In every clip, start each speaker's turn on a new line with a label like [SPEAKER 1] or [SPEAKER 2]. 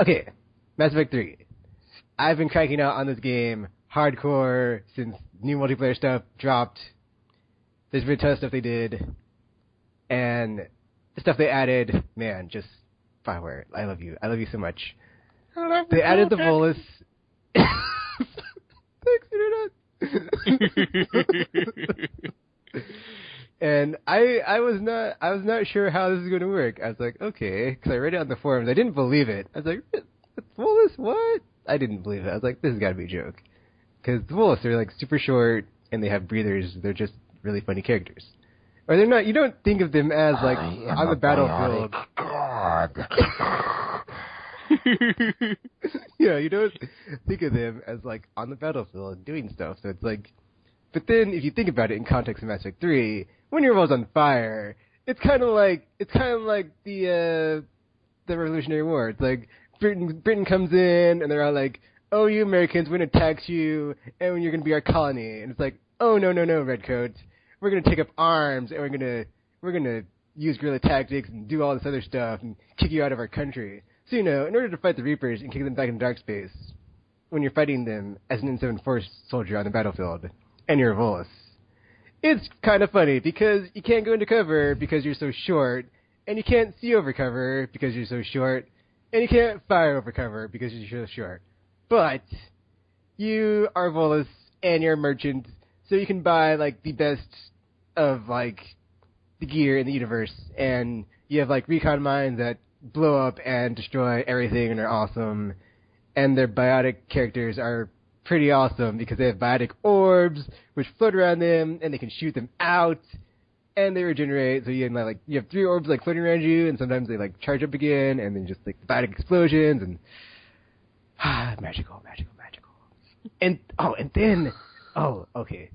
[SPEAKER 1] Okay, Mass Effect 3. I've been cracking out on this game hardcore since new multiplayer stuff dropped. There's been a ton of stuff they did. And the stuff they added, man, just fire. I love you. I love you so much. They added the Volus. Thanks, Internet. And I was not sure how this is going to work. I was like, okay, because I read it on the forums. I didn't believe it. I was like, Volus, what? I didn't believe it. I was like, this has got to be a joke. Because the Volus, they're like super short, and they have breathers. They're just really funny characters. Or they're not, you don't think of them as like on the battlefield. God. Yeah, you don't think of them as like on the battlefield doing stuff. So it's like, but then if you think about it in context of Mass Effect 3, when your world's on fire, it's kind of like the Revolutionary War. It's like Britain comes in and they're all like, oh, you Americans, we're gonna tax you and you're gonna be our colony. And it's like, oh no, redcoats. We're gonna take up arms and we're gonna use guerrilla tactics and do all this other stuff and kick you out of our country. So in order to fight the Reapers and kick them back into dark space, when you're fighting them as an N7 soldier on the battlefield and you're a Volus, it's kind of funny because you can't go into cover because you're so short, and you can't see over cover because you're so short, and you can't fire over cover because you're so short. But you are Volus and you're a merchant, so you can buy like the best of like the gear in the universe, and you have like recon mines that blow up and destroy everything and are awesome, and their biotic characters are pretty awesome because they have biotic orbs which float around them and they can shoot them out and they regenerate. So you have 3 orbs like floating around you, and sometimes they like charge up again, and then just like biotic explosions and magical. And then okay.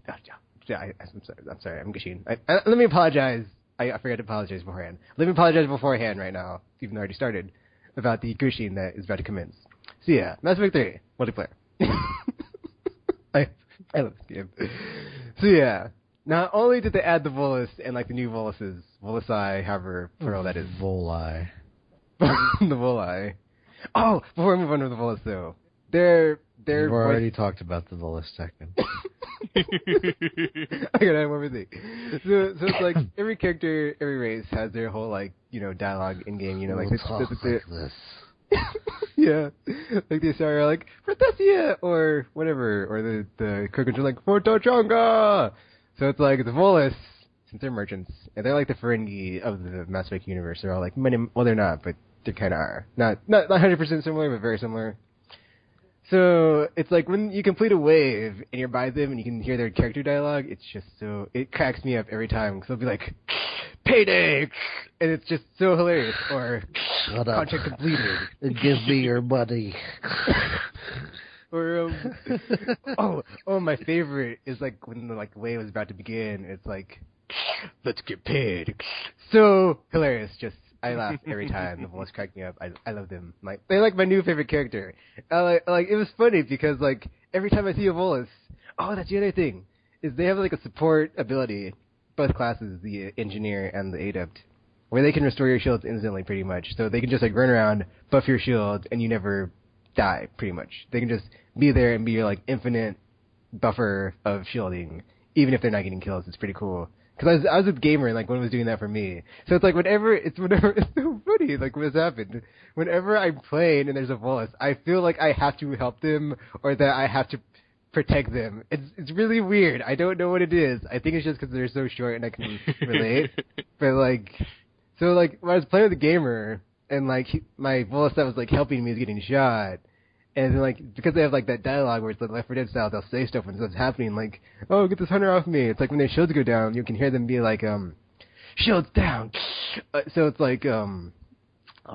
[SPEAKER 1] I'm sorry. I'm gushing. Let me apologize. I forgot to apologize beforehand. Let me apologize beforehand right now, even though I already started, about the gushing that is about to commence. So yeah, Mass Effect 3 multiplayer. I love this game. So yeah, not only did they add the Volus and like the new Voluses, Volusi, however plural that is.
[SPEAKER 2] Voli.
[SPEAKER 1] The Voli. Oh, before we move on to the Volus though,
[SPEAKER 2] We've already talked about the Volus second.
[SPEAKER 1] I gotta add one more thing. So it's like every character, every race has their whole like dialogue in game. Like
[SPEAKER 2] this.
[SPEAKER 1] Yeah, like the Asari are like Prothesia or whatever, or the Kirkans are like Fortochonga. So it's like the Volus, since they're merchants, and they're like the Ferengi of the Mass Effect universe. They're all like well, they're not, but they kind of are. Not 100% similar, but very similar. So it's like when you complete a wave and you're by them and you can hear their character dialogue, it's just it cracks me up every time because they'll be like, payday! And it's just so hilarious. Or,
[SPEAKER 2] shut up.
[SPEAKER 1] Contract completed.
[SPEAKER 2] Give me your money.
[SPEAKER 1] Or, my favorite is like when the wave is about to begin, it's like, let's get paid. So hilarious, just. I laugh every time. The Volus crack me up. I love them. Like they're like my new favorite character. Like it was funny because like every time I see a Volus, that's the other thing is they have like a support ability, both classes, the engineer and the adept, where they can restore your shields instantly, pretty much. So they can just like run around, buff your shield, and you never die, pretty much. They can just be there and be your like infinite buffer of shielding, even if they're not getting kills. It's pretty cool. Because I was with Gamer, and like, one was doing that for me. So it's like, it's so funny, like, what's happened. Whenever I'm playing and there's a Volus, I feel like I have to help them, or that I have to protect them. It's really weird. I don't know what it is. I think it's just because they're so short and I can relate. But like, so like, when I was playing with the Gamer, and like, my Volus that was like helping me is getting shot. And then, like, because they have, like, that dialogue where it's like Left 4 Dead style, they'll say stuff when stuff's happening, like, oh, get this hunter off me. It's like when their shields go down, you can hear them be like, shields down. So it's like, I'll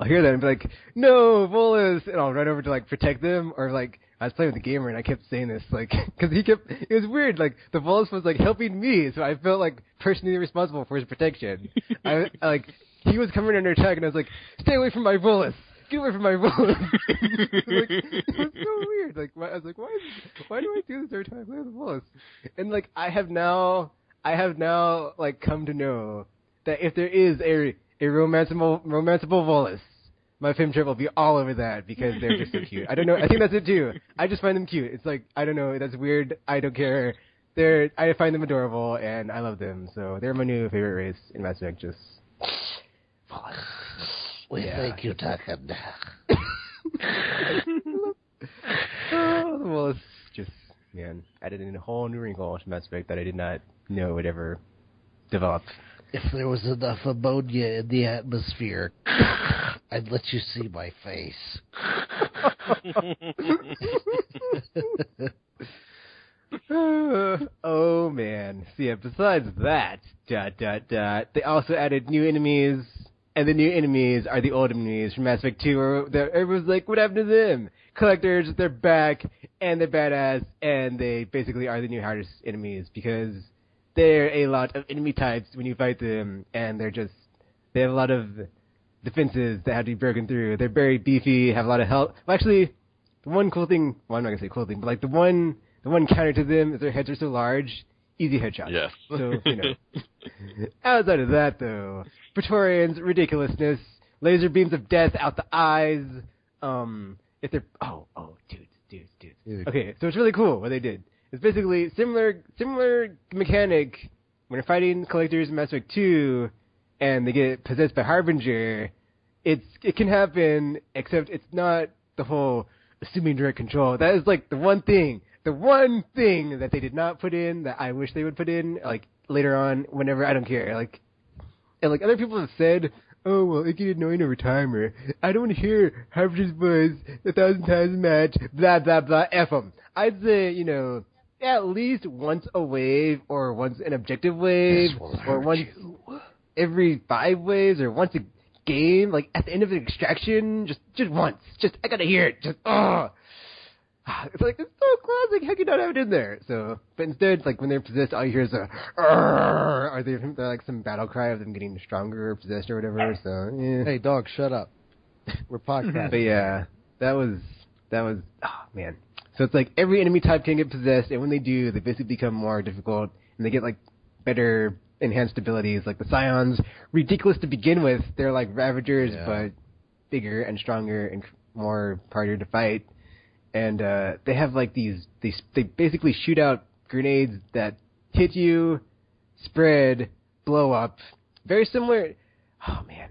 [SPEAKER 1] hear that and be like, no, Volus, and I'll run over to, like, protect them, or, like, I was playing with the Gamer and I kept saying this, like, because it was weird, like, the Volus was, like, helping me, so I felt, like, personally responsible for his protection. He was coming under attack, and I was like, stay away from my Volus. Get away from my Volus. It was so weird. Like, I was like, why do I do this every time I play with the Volus? And like, I have now like come to know that if there is a romanceable Volus, my film trip will be all over that because they're just so cute. I don't know. I think that's it too. I just find them cute. It's like, I don't know. That's weird. I don't care. I find them adorable and I love them. So they're my new favorite race in Mass Effect. Just.
[SPEAKER 2] Thank you, Tucker.
[SPEAKER 1] Well, it's just, man, added in a whole new wrinkle to Mass Effect that I did not know would ever develop.
[SPEAKER 2] If there was enough ammonia in the atmosphere, I'd let you see my face.
[SPEAKER 1] Oh, man. So, yeah, besides that, they also added new enemies, and the new enemies are the old enemies from Mass Effect 2, where everyone's like, what happened to them? Collectors, they're back, and they're badass, and they basically are the new hardest enemies, because they're a lot of enemy types when you fight them, and they have a lot of defenses that have to be broken through. They're very beefy, have a lot of health. Well, actually, the one cool thing, well, I'm not going to say cool thing, but like the one counter to them is their heads are so large, easy headshots.
[SPEAKER 3] Yes.
[SPEAKER 1] So, outside of that, though, Praetorians, ridiculousness, laser beams of death out the eyes, if they're, dudes. Okay, so it's really cool what they did. It's basically similar mechanic when you're fighting collectors in Mass Effect 2 and they get possessed by Harbinger. It can happen, except it's not the whole assuming direct control. That is like the one thing that they did not put in that I wish they would put in, like later on, whenever, I don't care. And other people have said, oh, well, it get annoying over time, or I don't want to hear Harbinger's voice 1,000 times a match, blah, blah, blah, F them. I'd say, at least once a wave, or once an objective wave, or once every 5 waves, or once a game, like at the end of an extraction, just once. I gotta hear it. It's like, it's so classic, how can you not have it in there? So, but instead, like when they're possessed, all you hear is or they're like some battle cry of them getting stronger or possessed or whatever, so, yeah.
[SPEAKER 2] Hey, dog, shut up. We're podcasting.
[SPEAKER 1] But yeah, that was, oh man. So it's like every enemy type can get possessed, and when they do, they basically become more difficult, and they get like better enhanced abilities. Like the Scions, ridiculous to begin with, they're like Ravagers, but bigger and stronger and more harder to fight. And they have like they basically shoot out grenades that hit you, spread, blow up. Very similar. Oh man.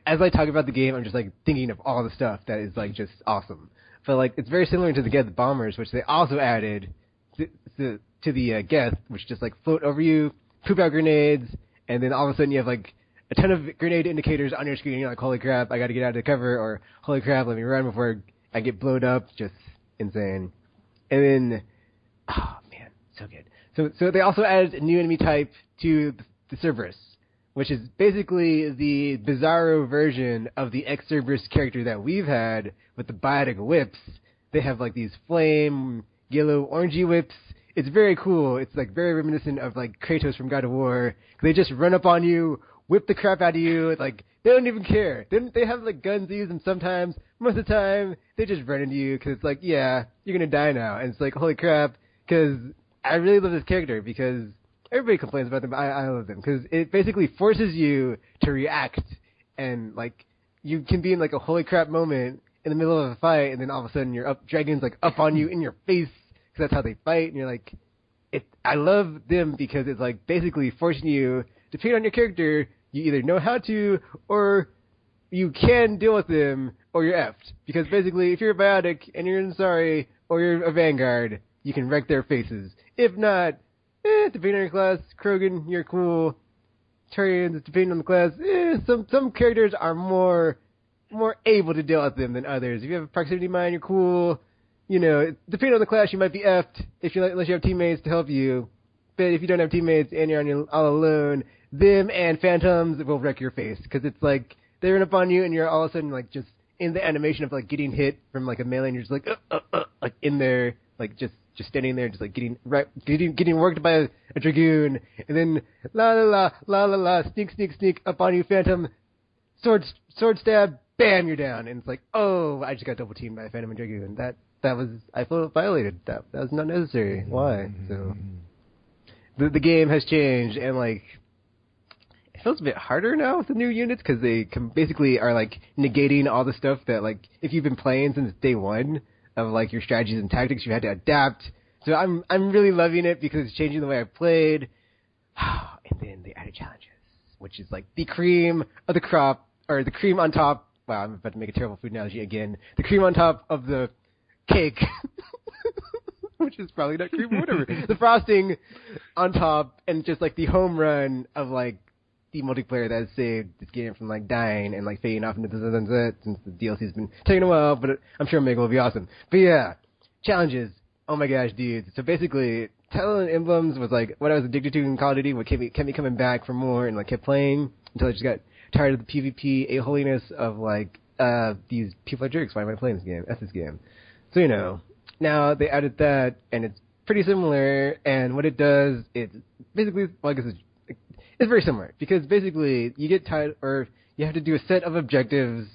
[SPEAKER 1] As I talk about the game, I'm just like thinking of all the stuff that is like just awesome. But like it's very similar to the Geth bombers, which they also added to the Geth, which just like float over you, poop out grenades, and then all of a sudden you have like a ton of grenade indicators on your screen. You're like, holy crap, I got to get out of the cover, or holy crap, let me run before I get blowed up. Just insane. And then, oh man, so good. So they also added a new enemy type to the Cerberus, which is basically the bizarro version of the ex-Cerberus character that we've had with the biotic whips. They have like these flame, yellow, orangey whips. It's very cool. It's like very reminiscent of like Kratos from God of War. They just run up on you, whip the crap out of you. Like they don't even care. They have like guns. They use them sometimes. Most of the time, they just run into you because it's like, yeah, you're gonna die now. And it's like, holy crap. Because I really love this character because everybody complains about them, but I love them because it basically forces you to react, and like you can be in like a holy crap moment in the middle of a fight, and then all of a sudden dragon's like up on you in your face because that's how they fight, and you're like, I love them because it's like basically forcing you, depending on your character, you either know how to or you can deal with them or you're effed. Because basically, if you're a biotic and you're an Ansari or you're a Vanguard, you can wreck their faces. If not, depending on your class, Krogan, you're cool. Turians, depending on the class, some characters are more able to deal with them than others. If you have a proximity mine, you're cool. Depending on the class, you might be effed unless you have teammates to help you. But if you don't have teammates and you're all alone, them and phantoms will wreck your face. Because it's like, they run up on you and you're all of a sudden like just in the animation of like getting hit from like a melee, and you're just like, like in there, like just standing there, just like getting worked by a dragoon, and then la, sneak up on you, phantom, sword stab, bam, you're down, and it's like, oh, I just got double teamed by a phantom and dragoon. That was, I felt violated. That was not necessary. Why? So the game has changed, and like feels a bit harder now with the new units because they basically are like negating all the stuff that like if you've been playing since day one of like your strategies and tactics, you had to adapt. So I'm really loving it because it's changing the way I played. And then they added challenges, which is like the cream of the crop, or the cream on top. Wow, I'm about to make a terrible food analogy again. The cream on top of the cake, which is probably not cream, whatever. The frosting on top, and just like the home run of like the multiplayer that has saved this game from like dying and like fading off into the sunset since the DLC's been taking a while. But I'm sure Omega will be awesome. But yeah, challenges. Oh my gosh, dude. So basically, Talon Emblems was like what I was addicted to in Call of Duty, what kept me coming back for more and like kept playing until I just got tired of the PvP a-holiness of like, these people are jerks, why am I playing this game? F this game. So, you know, now they added that, and it's pretty similar, and what it does, it's basically, well, I guess it's very similar, because basically, you get tired, or you have to do a set of objectives,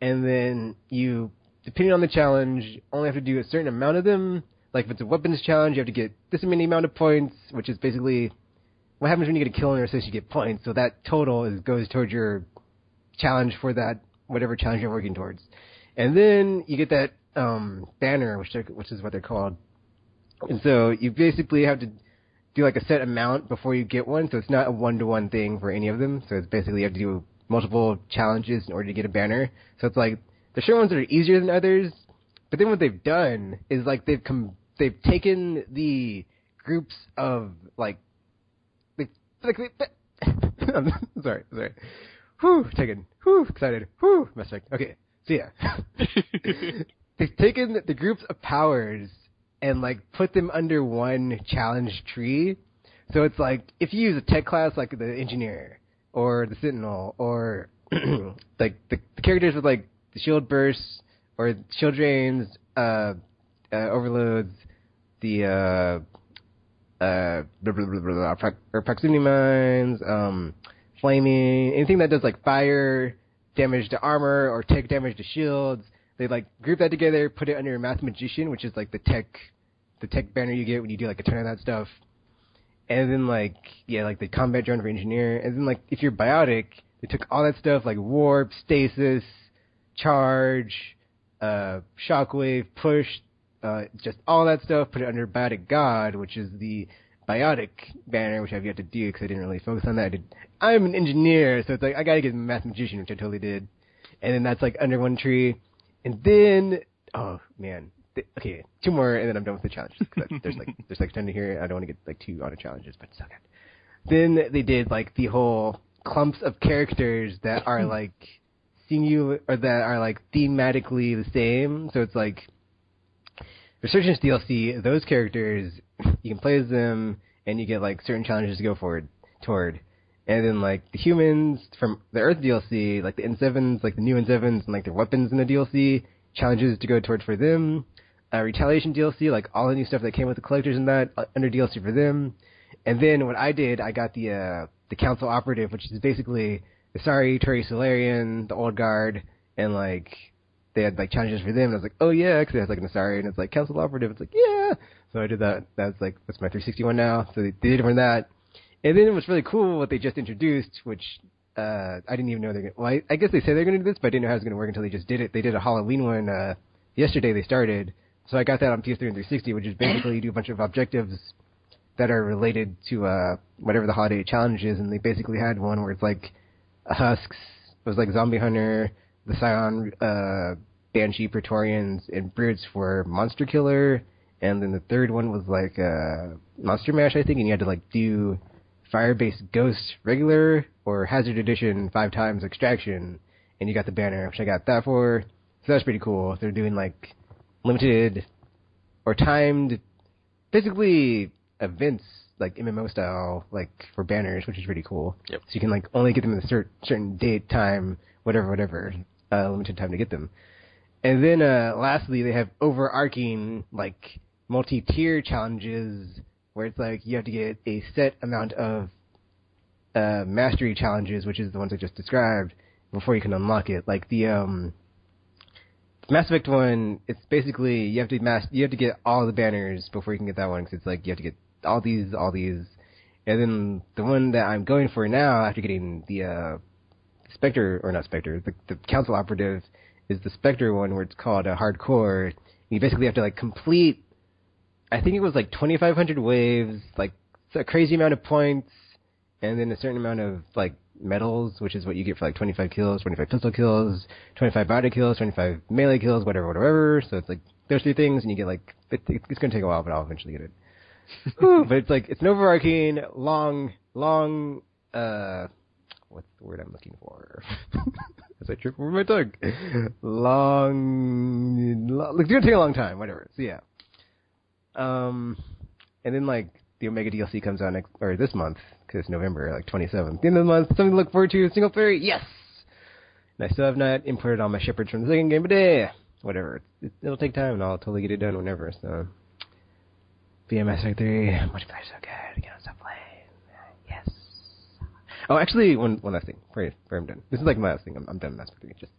[SPEAKER 1] and then you, depending on the challenge, only have to do a certain amount of them. Like, if it's a weapons challenge, you have to get this many amount of points, which is basically what happens when you get a kill on your assist, you get points. So that total goes towards your challenge for that, whatever challenge you're working towards. And then you get that banner, which is what they're called. And so you basically have to do like a set amount before you get one. So it's not a one-to-one thing for any of them. So it's basically you have to do multiple challenges in order to get a banner. So it's like there's certain ones that are easier than others. But then what they've done is like they've taken the groups of like I'm sorry. Whew, taken. Whew, excited. Whew, messed up. Okay, so yeah. They've taken the groups of powers and like put them under one challenge tree. So it's like if you use a tech class like the engineer or the sentinel or like the characters with like the shield bursts or shield drains, overloads, the or proximity mines, flaming, anything that does like fire damage to armor or tech damage to shields. They like group that together, put it under Math Magician, which is like the tech banner you get when you do like a ton of that stuff. And then like like the combat drone for engineer. And then like if you're biotic, they took all that stuff like warp, stasis, charge, shockwave, push, just all that stuff, put it under Biotic God, which is the biotic banner, which I've yet to do because I didn't really focus on that. I'm an engineer, so it's like I gotta get Math Magician, which I totally did. And then that's like under one tree. And then, oh man, okay, two more, and then I'm done with the challenges. There's like 10 to here. I don't want to get like too on challenges, but it's so good. Then they did like the whole clumps of characters that are like singular, or that are like thematically the same. So it's like Resurgence DLC, those characters, you can play as them, and you get like certain challenges to go toward. And then like the humans from the Earth DLC, like the N7s, like the new N7s, and like their weapons in the DLC, challenges to go towards for them. Retaliation DLC, like all the new stuff that came with the collectors in that, under DLC for them. And then what I did, I got the Council Operative, which is basically the Sari, Turi Solarian, the Old Guard, and like they had like challenges for them. And I was like, oh yeah, because it has like an Asari, and it's like Council Operative. It's like, yeah. So I did that. That's my 361 now. So they did it for that. And then it was really cool what they just introduced, which I didn't even know they're going to... Well, I guess they said they're going to do this, but I didn't know how it was going to work until they just did it. They did a Halloween one yesterday they started. So I got that on PS3 and 360, which is basically you do a bunch of objectives that are related to whatever the holiday challenge is. And they basically had one where it's like Husks, it was like Zombie Hunter, the Scion, Banshee, Praetorians, and Brutes for Monster Killer. And then the third one was like Monster Mash, I think, and you had to like do Fire-based Ghost regular or Hazard Edition 5 times Extraction, and you got the banner, which I got that for. So that's pretty cool. They're doing like limited or timed, basically events like MMO style, like for banners, which is pretty cool.
[SPEAKER 3] Yep. So
[SPEAKER 1] you can like only get them in a certain date, time, whatever, limited time to get them. And then lastly, they have overarching like multi-tier challenges where it's like you have to get a set amount of mastery challenges, which is the ones I just described, before you can unlock it. Like the Mass Effect one, it's basically you have to get all the banners before you can get that one, because it's like you have to get all these, And then the one that I'm going for now, after getting the Spectre, or not Spectre, the Council Operative, is the Spectre one where it's called a Hardcore. You basically have to like complete, I think it was like 2,500 waves, like a crazy amount of points, and then a certain amount of like medals, which is what you get for like 25 kills, 25 pistol kills, 25 body kills, 25 melee kills, whatever. So it's like those 3 things, and you get like, it's going to take a while, but I'll eventually get it. But it's like, it's an overarching, long, what's the word I'm looking for? As I trip over my tongue. It's going to take a long time, whatever. So yeah. And then like, the Omega DLC comes out this month, because it's November, like 27th. The end of the month, something to look forward to, single player, yes! And I still have not imported all my shepherds from the second game, but whatever. It'll take time, and I'll totally get it done whenever, so. Mass Effect 3, multiplayer's so good, I can't stop playing. Yes. Oh, actually, one last thing, before I'm done. This is like my last thing, I'm done with Mass Effect 3.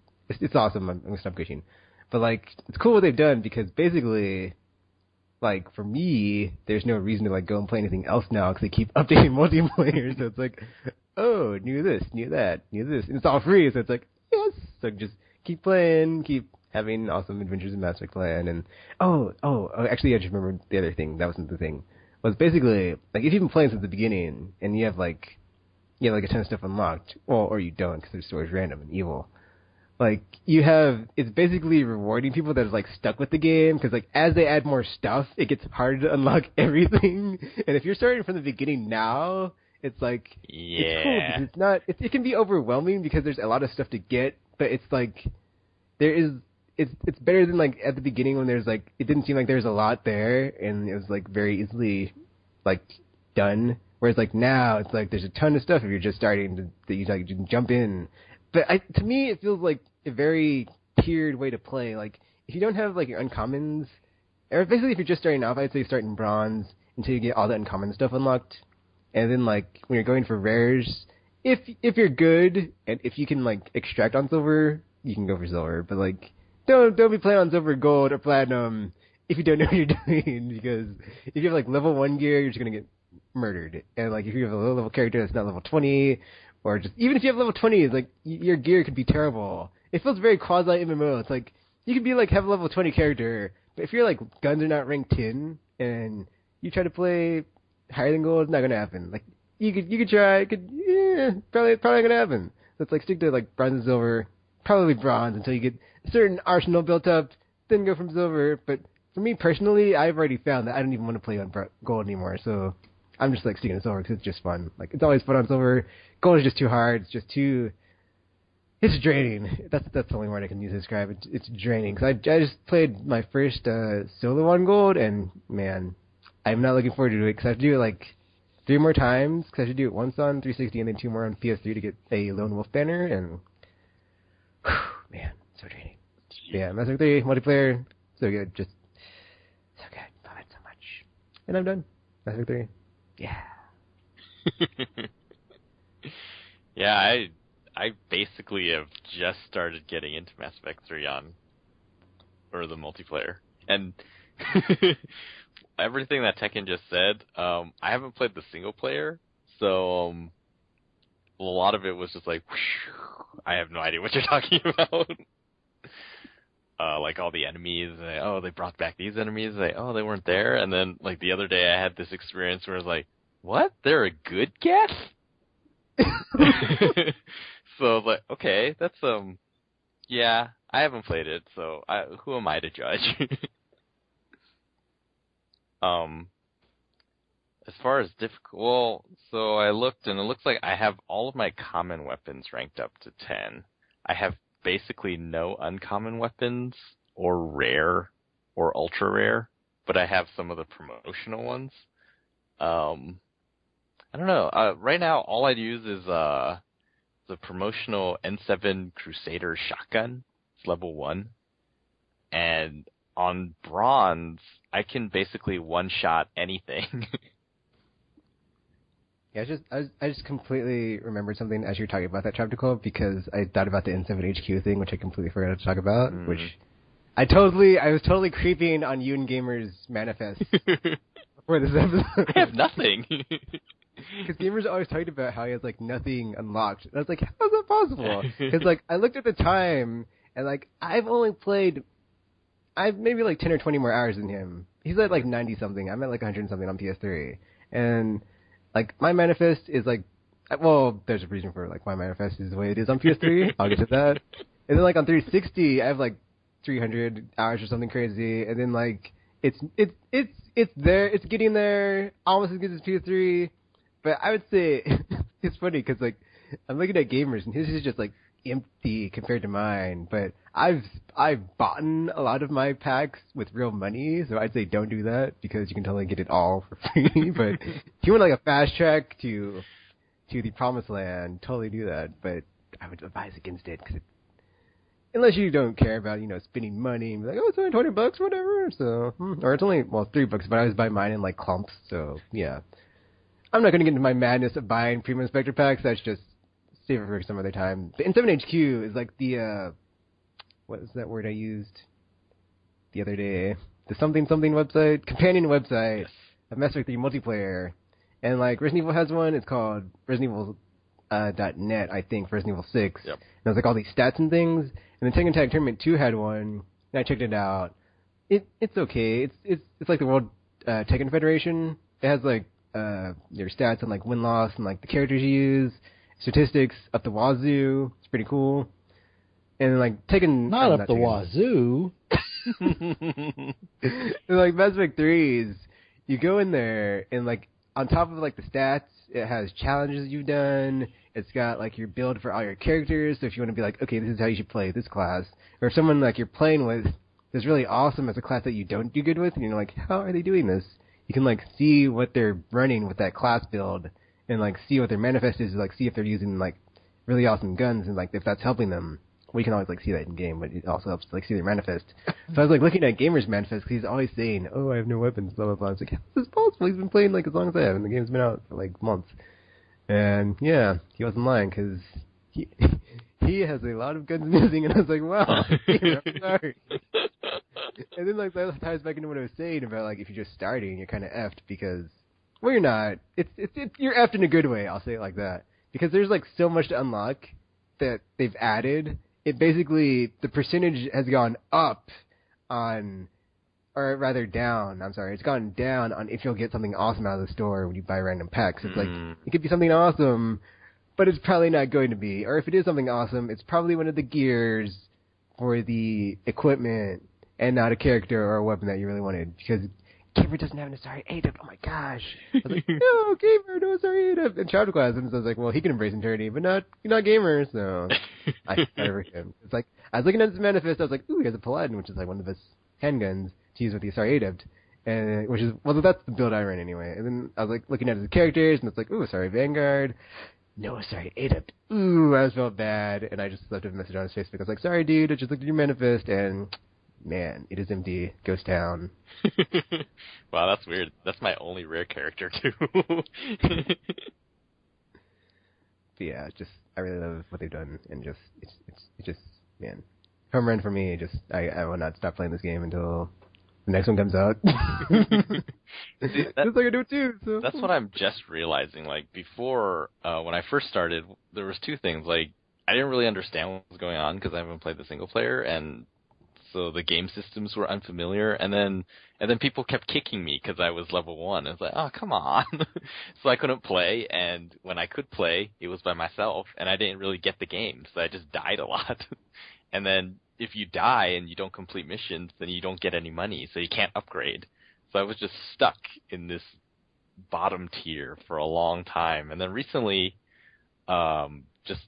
[SPEAKER 1] It's awesome, I'm going to stop gushing. But like, it's cool what they've done, because basically, like, for me, there's no reason to, like, go and play anything else now, because they keep updating multiplayer, so it's like, oh, new this, new that, new this, and it's all free, so it's like, yes! So just keep playing, keep having awesome adventures in Mass Effect Land, and, actually, I just remembered the other thing, that wasn't the thing, was basically, like, if you've been playing since the beginning, and you have, like, a ton of stuff unlocked, well, or you don't, because it's always random and evil, like, it's basically rewarding people that are, like, stuck with the game, because, like, as they add more stuff, it gets harder to unlock everything, and if you're starting from the beginning now, it's, like, it's cool, because it's not, it can be overwhelming, because there's a lot of stuff to get, but it's, like, it's better than, like, at the beginning when there's, like, it didn't seem like there was a lot there, and it was, like, very easily, like, done, whereas, like, now, it's, like, there's a ton of stuff if you're just starting that you can jump in. But to me, it feels like a very tiered way to play. Like, if you don't have, like, your uncommons, or basically if you're just starting off, I'd say start in bronze until you get all the uncommon stuff unlocked. And then, like, when you're going for rares, if you're good, and if you can, like, extract on silver, you can go for silver. But, like, don't be playing on silver, gold, or platinum if you don't know what you're doing, because if you have, like, level 1 gear, you're just going to get murdered. And, like, if you have a low-level character that's not level 20... or just, even if you have level 20, it's like, your gear could be terrible. It feels very quasi-MMO. It's like, you could be like, have a level 20 character, but if your, like, guns are not ranked 10, and you try to play higher than gold, it's not gonna happen. Like, you could try, probably not gonna happen. So it's like, stick to, like, bronze and silver, probably bronze, until you get a certain arsenal built up, then go from silver. But for me personally, I've already found that I don't even want to play on gold anymore, so I'm just, like, sticking to silver because it's just fun. Like, it's always fun on silver. Gold is just too hard. It's just too... It's draining. That's the only word I can use to describe it. It's draining. Because I just played my first solo on gold, and, man, I'm not looking forward to it because I have to do it, like, 3 more times. Because I have to do it once on 360 and then 2 more on PS3 to get a Lone Wolf banner, and... whew, man, so draining. But yeah, Mass Effect 3, multiplayer, so good. Just so good. Love it so much. And I'm done. Mass Effect 3. Yeah.
[SPEAKER 3] Yeah, I basically have just started getting into Mass Effect 3 or the multiplayer. And everything that Tekken just said, I haven't played the single player, so a lot of it was just like, whoosh, I have no idea what you're talking about. Like all the enemies, they brought back these enemies, they weren't there, and then like the other day I had this experience where I was like, what? They're a good guess? So I was like, okay, that's yeah, I haven't played it, so who am I to judge? As far as difficult, so I looked and it looks like I have all of my common weapons ranked up to 10. I have basically no uncommon weapons or rare or ultra rare, but I have some of the promotional ones. I don't know. Right now, all I'd use is the promotional N7 Crusader shotgun. It's level 1. And on bronze, I can basically one-shot anything.
[SPEAKER 1] Yeah, I just completely remembered something as you were talking about that trioptical, because I thought about the N7 HQ thing, which I completely forgot to talk about, which I was totally creeping on Yoon Gamer's manifest for this episode.
[SPEAKER 3] I have nothing.
[SPEAKER 1] Because gamers always talked about how he has like nothing unlocked. And I was like, how is that possible? Because like I looked at the time, and like I've maybe like 10 or 20 more hours than him. He's at like 90 something. I'm at like 100 something on PS3, and like my manifest is like, well, there's a reason for like my manifest is the way it is on PS3. I'll get to that. And then like on 360, I have like 300 hours or something crazy, and then like it's there, it's getting there, almost as good as PS3. But I would say it's funny because like I'm looking at gamers and his is just like empty compared to mine. But I've bought a lot of my packs with real money, so I'd say don't do that because you can totally get it all for free. But if you want like a fast track to the promised land, totally do that. But I would advise against it because unless you don't care about spending money and be like, oh, it's only $20, whatever. So or it's only $3, but I always buy mine in like clumps. So yeah. I'm not going to get into my madness of buying premium Spectre packs. That's just save it for some other time. The N7HQ is like the, what is that word I used the other day? The something website? Companion website of Mass Effect 3 multiplayer. And like Resident Evil has one. It's called Resident Evil .net, I think, for Resident Evil 6.
[SPEAKER 3] Yep.
[SPEAKER 1] And it was like all these stats and things. And then Tekken Tag Tournament 2 had one. And I checked it out. It's okay. It's like the World Tekken Federation. It has like your stats and like win-loss and like the characters you use, statistics up the wazoo. It's pretty cool. And like Tekken,
[SPEAKER 2] not up the wazoo.
[SPEAKER 1] Like Mass Effect 3's, you go in there and like on top of like the stats, it has challenges you've done. It's got like your build for all your characters. So if you want to be like, okay, this is how you should play this class, or if someone like you're playing with is really awesome as a class that you don't do good with, and you're like, how are they doing this? You can like see what they're running with that class build, and like see what their manifest is, like see if they're using like really awesome guns, and like if that's helping them. We can always like see that in game, but it also helps to like see their manifest. So I was like looking at Gamer's manifest because he's always saying, "Oh, I have no weapons," blah blah blah. I was like, "How is this possible? He's been playing like as long as I have, and the game's been out for like months." And yeah, he wasn't lying because he has a lot of guns missing, and I was like, "Wow, Gamer, I'm sorry." And then like that ties back into what I was saying about like if you're just starting, you're kind of effed because well, you're not. It's you're effed in a good way. I'll say it like that because there's like so much to unlock that they've added. It basically the percentage has gone up on, or rather down. I'm sorry, it's gone down on if you'll get something awesome out of the store when you buy random packs. It's like it could be something awesome, but it's probably not going to be. Or if it is something awesome, it's probably one of the gears for the equipment. And not a character or a weapon that you really wanted, because Gamer doesn't have an Asari ADEP. Oh my gosh! I was like, no, Gamer, no Asari ADEP. And Child Class, and so I was like, well, he can embrace eternity, but not Gamer. So I got over him. It's like I was looking at his manifest. I was like, ooh, he has a Paladin, which is like one of the best handguns to use with the Asari ADEP, and which is well, that's the build I ran anyway. And then I was like looking at his characters, and it's like, ooh, Asari Vanguard. No, sorry, ADEP. Ooh, I just felt bad, and I just left a message on his Facebook. I was like, sorry, dude, I just looked at your manifest, and man, it is empty. Ghost Town.
[SPEAKER 3] Wow, that's weird. That's my only rare character too.
[SPEAKER 1] But yeah, just I really love what they've done, and just it's just man, home run for me. Just I will not stop playing this game until the next one comes out.
[SPEAKER 3] See,
[SPEAKER 1] just like I do too. So.
[SPEAKER 3] That's what I'm just realizing. Like before, when I first started, there was two things. Like I didn't really understand what was going on because I haven't played the single player, and so the game systems were unfamiliar, and then people kept kicking me because I was level 1. It's like, oh, come on. So I couldn't play, and when I could play, it was by myself, and I didn't really get the game, so I just died a lot. And then if you die and you don't complete missions, then you don't get any money, so you can't upgrade. So I was just stuck in this bottom tier for a long time. And then recently, just,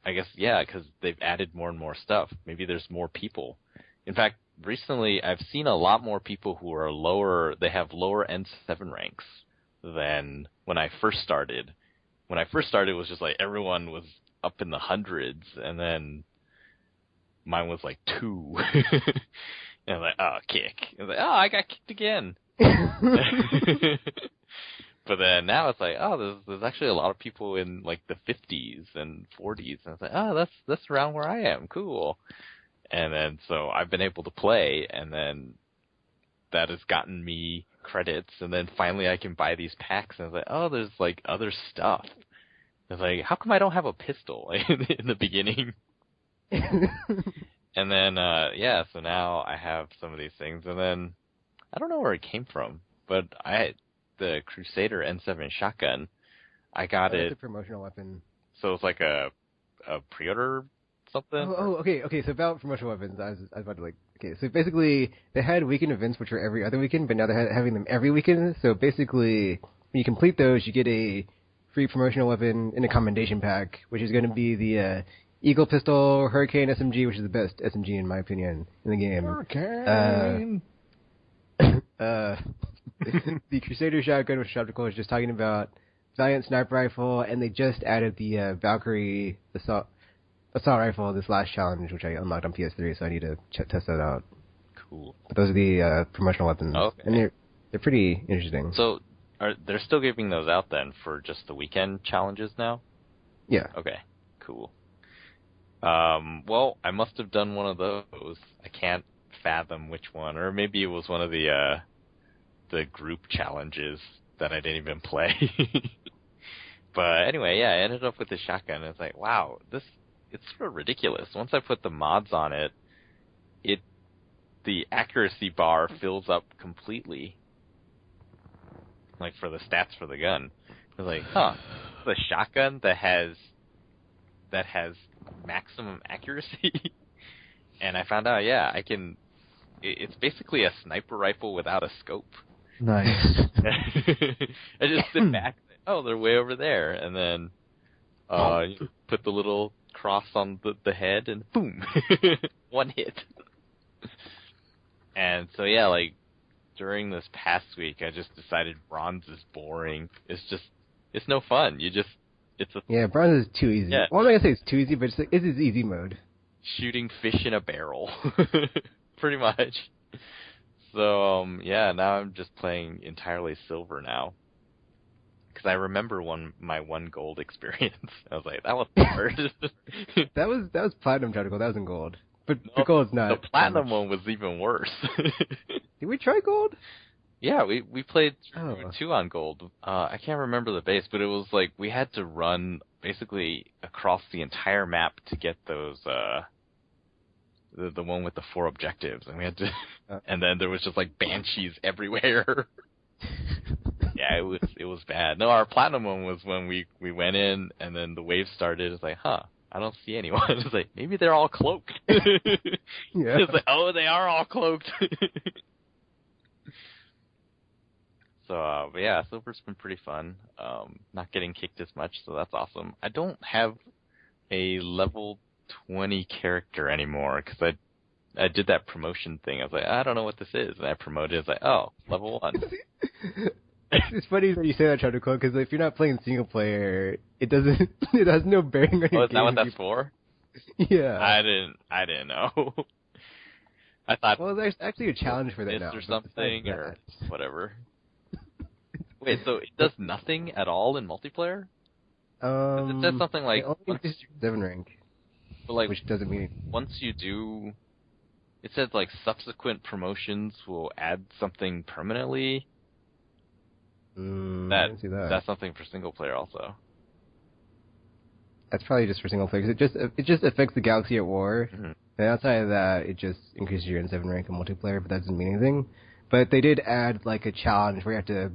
[SPEAKER 3] I guess, yeah, because they've added more and more stuff. Maybe there's more people. In fact, recently I've seen a lot more people who are lower, they have lower N7 ranks than when I first started. When I first started, it was just like everyone was up in the hundreds, and then mine was like 2. And I was like, oh, kick. I was like, oh, I got kicked again. But then now it's like, oh, there's actually a lot of people in like the 50s and 40s. And it's like, oh, that's around where I am. Cool. And then so I've been able to play, and then that has gotten me credits, and then finally I can buy these packs, and I was like, oh, there's like other stuff. I was like, how come I don't have a pistol in the beginning? And then, so now I have some of these things, and then I don't know where it came from, but the Crusader N7 shotgun, I got it.
[SPEAKER 1] It's a promotional weapon.
[SPEAKER 3] So it's like a pre-order something?
[SPEAKER 1] Okay. So about promotional weapons, I was about to okay, so basically they had weekend events which were every other weekend, but now they're having them every weekend. So basically, when you complete those, you get a free promotional weapon in a commendation pack, which is going to be the Eagle Pistol Hurricane SMG, which is the best SMG in my opinion in the game.
[SPEAKER 2] Hurricane.
[SPEAKER 1] The Crusader shotgun, which Trioptical was just talking about, Valiant sniper rifle, and they just added the Valkyrie assault rifle this last challenge, which I unlocked on PS3, so I need to test that out.
[SPEAKER 3] Cool.
[SPEAKER 1] But those are the promotional weapons, and they're pretty interesting.
[SPEAKER 3] So they're still giving those out then for just the weekend challenges now?
[SPEAKER 1] Yeah.
[SPEAKER 3] Okay. Cool. Well, I must have done one of those. I can't fathom which one, or maybe it was one of the group challenges that I didn't even play. But anyway, I ended up with the shotgun, and it's like, wow, it's sort of ridiculous. Once I put the mods on it, the accuracy bar fills up completely, like for the stats for the gun. I was like, the shotgun that has maximum accuracy. And I found out, I can. It's basically a sniper rifle without a scope.
[SPEAKER 2] Nice.
[SPEAKER 3] I just sit back. Oh, they're way over there, and then you put the little cross on the head, and boom, one hit. And so during this past week, I just decided bronze is boring. It's no fun.
[SPEAKER 1] Bronze is too easy.
[SPEAKER 3] Yeah.
[SPEAKER 1] Well, I'm not gonna say it's too easy, but it's easy mode.
[SPEAKER 3] Shooting fish in a barrel, pretty much. So now I'm just playing entirely silver now. Because I remember my one gold experience. I was like, that was hard.
[SPEAKER 1] that was platinum Trioptical. That was in gold. But the gold's not.
[SPEAKER 3] The platinum one was even worse.
[SPEAKER 1] Did we try gold?
[SPEAKER 3] Yeah, we played 2 on gold. I can't remember the base, but it was like we had to run basically across the entire map to get those the one with the 4 objectives, and we had to and then there was just like banshees everywhere. Yeah, it was bad. No, our platinum one was when we went in and then the wave started. It's like, I don't see anyone. It's like, maybe they're all cloaked.
[SPEAKER 1] Yeah.
[SPEAKER 3] It's like, oh, they are all cloaked. So, silver's been pretty fun. Not getting kicked as much, so that's awesome. I don't have a level 20 character anymore because I did that promotion thing. I was like, I don't know what this is, and I promoted. It's like, oh, level 1.
[SPEAKER 1] It's funny that you say that, Trioptical, because if you're not playing single player, it has no bearing on your game.
[SPEAKER 3] Oh, is that what that's for?
[SPEAKER 1] Yeah.
[SPEAKER 3] I didn't know. I thought.
[SPEAKER 1] Well, there's actually a challenge for that now.
[SPEAKER 3] Or something, or whatever. Wait, so it does nothing at all in multiplayer? It says something like
[SPEAKER 1] only 7 rank,
[SPEAKER 3] but like
[SPEAKER 1] which doesn't mean
[SPEAKER 3] once you do. It says like subsequent promotions will add something permanently.
[SPEAKER 1] I didn't see that.
[SPEAKER 3] That's something for single player also.
[SPEAKER 1] That's probably just for single player because it just affects the Galaxy at War.
[SPEAKER 3] Mm-hmm.
[SPEAKER 1] And outside of that, it just increases your N7 rank in multiplayer, but that doesn't mean anything. But they did add like a challenge where you have to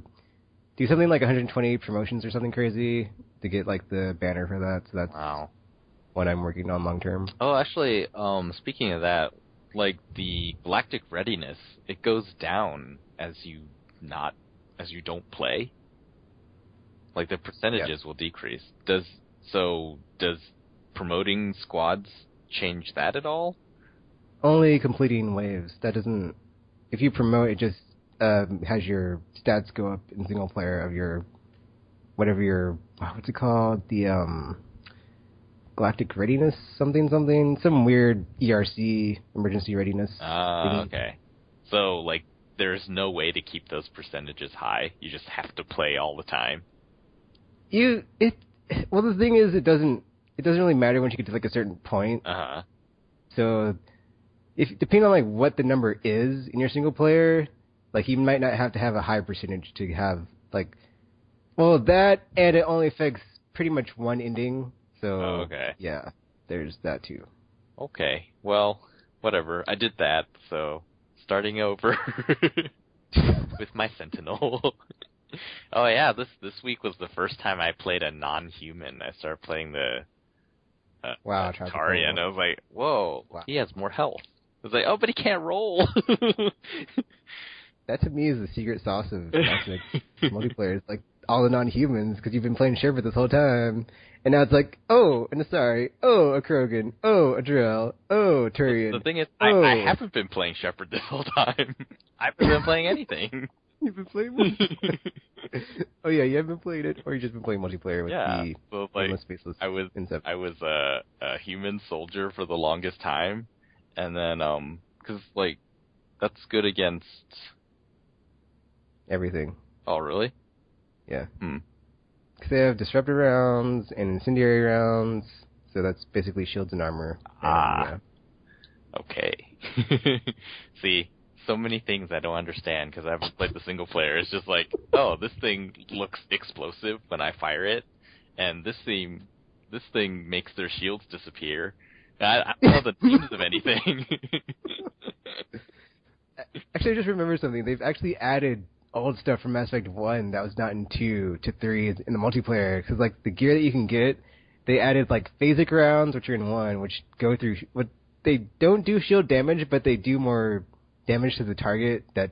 [SPEAKER 1] do something like 120 promotions or something crazy to get like the banner for that. So that's what I'm working on long term.
[SPEAKER 3] Oh, actually, speaking of that, like the galactic readiness, it goes down as you don't play. Like the percentages will decrease. Does promoting squads change that at all?
[SPEAKER 1] Only completing waves. That doesn't. If you promote, it just has your stats go up in single player of your whatever your what's it called, the galactic readiness some weird ERC emergency readiness.
[SPEAKER 3] Okay. So like there's no way to keep those percentages high. You just have to play all the time.
[SPEAKER 1] Well, the thing is, it doesn't really matter once you get to like a certain point. So, depending on like what the number is in your single player, Like, you might not have to have a high percentage to have, like... Well, that, and it only affects pretty much one ending. So,
[SPEAKER 3] okay.
[SPEAKER 1] Yeah, there's that too.
[SPEAKER 3] Okay, well, whatever. I did that, so starting over with my Sentinel. Oh yeah, this week was the first time I played a non-human. I started playing the
[SPEAKER 1] Wow,
[SPEAKER 3] Atari, and I was like, whoa,
[SPEAKER 1] wow.
[SPEAKER 3] He has more health. I was like, oh, but he can't roll.
[SPEAKER 1] That to me is the secret sauce of Mass Effect multiplayer. It's like all the non-humans, because you've been playing Shepard this whole time. And now it's like, oh, an Asari, oh, a Krogan, oh, a Drell, oh, a Turian.
[SPEAKER 3] The thing is,
[SPEAKER 1] oh.
[SPEAKER 3] I haven't been playing Shepard this whole time. I haven't been playing anything.
[SPEAKER 1] You've been playing multiplayer? Oh yeah, you haven't been playing it, or you just been playing multiplayer with the
[SPEAKER 3] so like,
[SPEAKER 1] Faceless
[SPEAKER 3] I was a human soldier for the longest time, and then because like that's good against
[SPEAKER 1] everything.
[SPEAKER 3] Oh really?
[SPEAKER 1] Yeah. Because they have disruptor rounds and incendiary rounds, so that's basically shields and armor. Yeah.
[SPEAKER 3] Okay. See, so many things I don't understand because I haven't played the single player. It's just like, oh, this thing looks explosive when I fire it, and this thing makes their shields disappear. I don't know the names of anything.
[SPEAKER 1] Actually, I just remembered something. They've actually added old stuff from Mass Effect 1 that was not in 2 to 3 in the multiplayer. Because, like, the gear that you can get, they added, like, phasic rounds, which are in 1, which go through... What they don't do shield damage, but they do more damage to the target that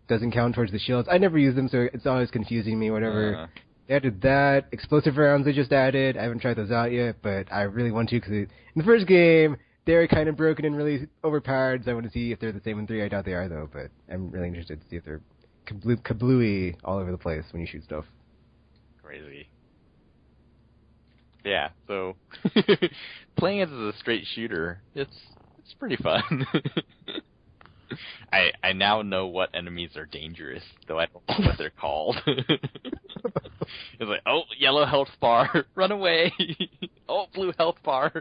[SPEAKER 1] doesn't count towards the shields. I never use them, so it's always confusing me, whatever. They added that. Explosive rounds they just added. I haven't tried those out yet, but I really want to, because in the first game, they were kind of broken and really overpowered, so I want to see if they're the same in 3. I doubt they are, though, but I'm really interested to see if they're kablooey all over the place when you shoot stuff.
[SPEAKER 3] Crazy. Yeah, so playing it as a straight shooter, it's pretty fun. I now know what enemies are dangerous, though I don't know what they're called. It's like, oh, yellow health bar, run away. Oh, blue health bar,